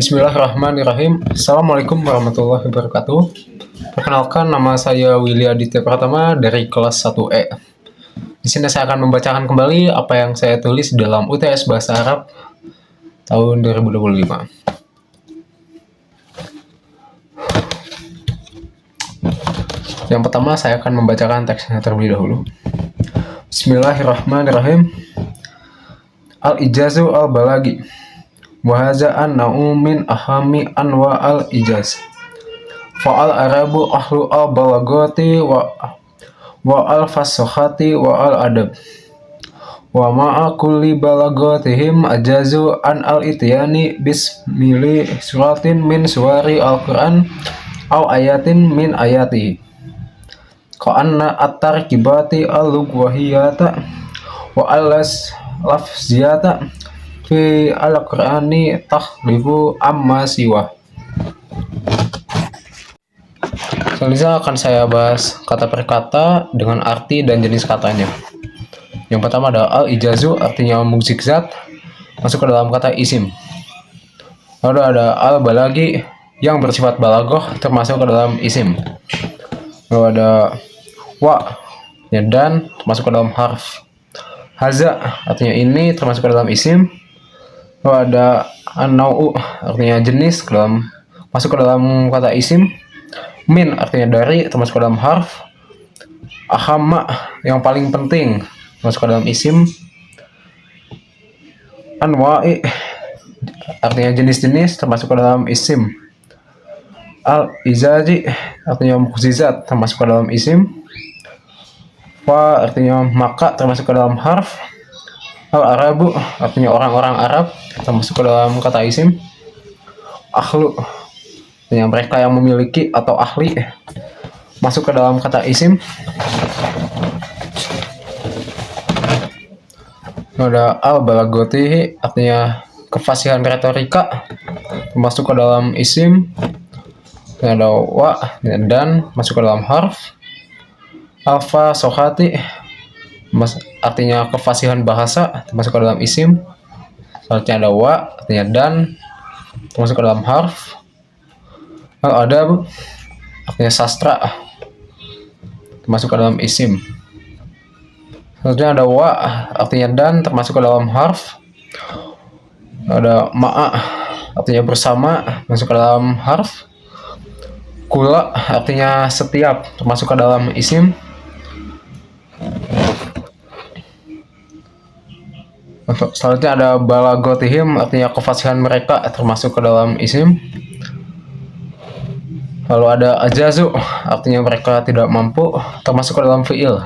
Bismillahirrahmanirrahim. Assalamualaikum warahmatullahi wabarakatuh. Perkenalkan, nama saya Willy Aditya Pratama dari kelas 1E. Di sini saya akan membacakan kembali apa yang saya tulis dalam UTS Bahasa Arab tahun 2025. Yang pertama, saya akan membacakan teksnya terlebih dahulu. Bismillahirrahmanirrahim. Al-ijazu al-balagi. Wahaza'an na'umin ahami anwa al-ijaz. Fa'al arabu ahlu al-balagati wa al-fasohati wa al-adab. Wa ma'a kulli balagatihim ajazu an al-ityani bismili suratin min suwari al-Quran au ayatin min ayatihi. Ka'anna at-tarkibati al-lugwahiyata wa al-lafziyata fi al-Qur'ani takhlifu amma siwa. Selanjutnya akan saya bahas kata per kata dengan arti dan jenis katanya. Yang pertama ada al-ijazu, artinya mukjizat, masuk ke dalam kata isim. Lalu ada al-balagi yang bersifat balagoh, termasuk ke dalam isim. Lalu ada wa, dan termasuk ke dalam harf. Haza, artinya ini, termasuk ke dalam isim. Lalu ada an-nau'u, artinya jenis, masuk ke dalam kata isim. Min, artinya dari, termasuk ke dalam harf. Ahamma, yang paling penting, masuk ke dalam isim. Anwa'i, artinya jenis-jenis, termasuk ke dalam isim. Al-izazi, artinya mukjizat, termasuk ke dalam isim. Fa, artinya maka, termasuk ke dalam harf. Al-arabu, artinya orang-orang Arab, termasuk ke dalam kata isim. Ahlu, artinya mereka yang memiliki atau ahli, masuk ke dalam kata isim. Ada al-balagotihi, artinya kefasihan retorika, masuk ke dalam isim. Ada wa, dan masuk ke dalam harf. Alfa sohati, artinya kefasihan bahasa, masuk ke dalam isim. Selanjutnya ada wa, artinya dan, masuk ke dalam harf. Al-adab, artinya sastra, masuk ke dalam isim. Selanjutnya ada wa, artinya dan, termasuk ke dalam harf. Ada ma'a, artinya bersama, masuk ke dalam harf. Kula, artinya setiap, termasuk ke dalam isim. Selanjutnya ada balagotihim, artinya kefasihan mereka, termasuk ke dalam isim. Lalu ada ajazu, artinya mereka tidak mampu, termasuk ke dalam fi'il.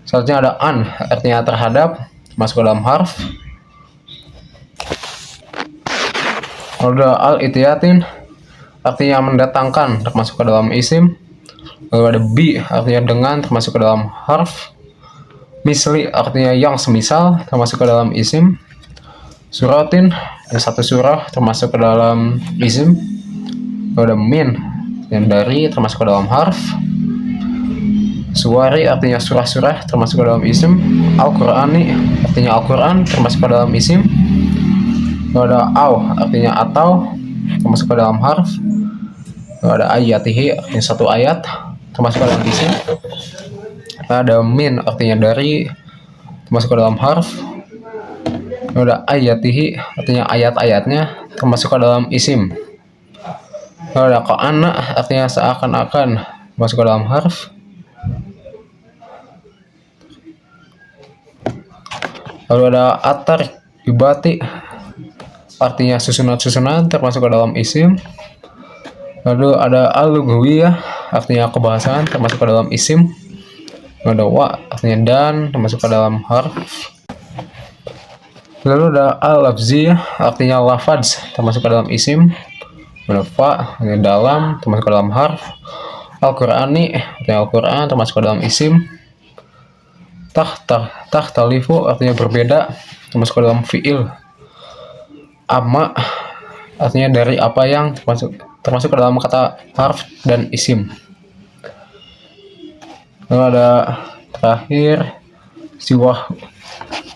Selanjutnya ada an, artinya terhadap, masuk ke dalam harf. Lalu ada al-itiyatin, artinya mendatangkan, termasuk ke dalam isim. Lalu ada bi, artinya dengan, termasuk ke dalam harf. Misli, artinya yang semisal, termasuk ke dalam isim. Suratin, satu surah, termasuk ke dalam isim. Lalu ada min, yang dari, termasuk ke dalam harf. Suwari, artinya surah-surah, termasuk ke dalam isim. Al-Qur'ani, artinya Al-Quran, termasuk ke dalam isim. Lalu ada au, artinya atau, termasuk ke dalam harf. Lalu ada ayatihi, artinya satu ayat, termasuk ke dalam isim. Ada min, artinya dari, termasuk ke dalam harf. Ada ayatihi, artinya ayat-ayatnya, termasuk ke dalam isim. Ada ka'anna, artinya seakan-akan, masuk ke dalam harf. Lalu ada atar ibati, artinya susunan-susunan, termasuk ke dalam isim. Lalu ada al-lughawiyah, artinya kebahasaan, termasuk ke dalam isim. Ada wa, artinya dan, termasuk ke dalam harf. Lalu ada al-lafziyah, artinya lafaz, termasuk ke dalam isim. Ada fa, artinya dalam, termasuk ke dalam harf. Al-Qur'ani, artinya Al-Quran, termasuk ke dalam isim. Takhtalifu, artinya berbeda, termasuk ke dalam fi'il. Amma, artinya dari apa yang, termasuk ke dalam kata harf dan isim. Lalu ada terakhir siwah,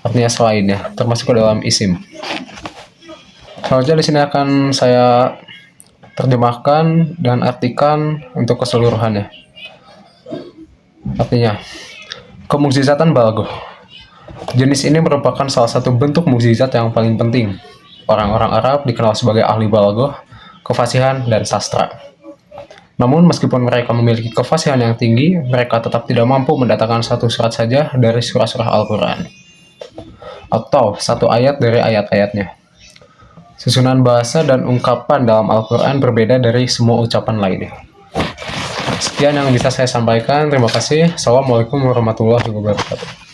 artinya selainnya, termasuk ke dalam isim. Selanjutnya di sini akan saya terjemahkan dan artikan untuk keseluruhannya. Artinya, kemukjizatan balagoh. Jenis ini merupakan salah satu bentuk mukjizat yang paling penting. Orang-orang Arab dikenal sebagai ahli balagoh, kefasihan, dan sastra. Namun, meskipun mereka memiliki kefasihan yang tinggi, mereka tetap tidak mampu mendatangkan satu surat saja dari surah-surah Al-Quran, atau satu ayat dari ayat-ayatnya. Susunan bahasa dan ungkapan dalam Al-Quran berbeda dari semua ucapan lainnya. Sekian yang bisa saya sampaikan. Terima kasih. Assalamualaikum warahmatullahi wabarakatuh.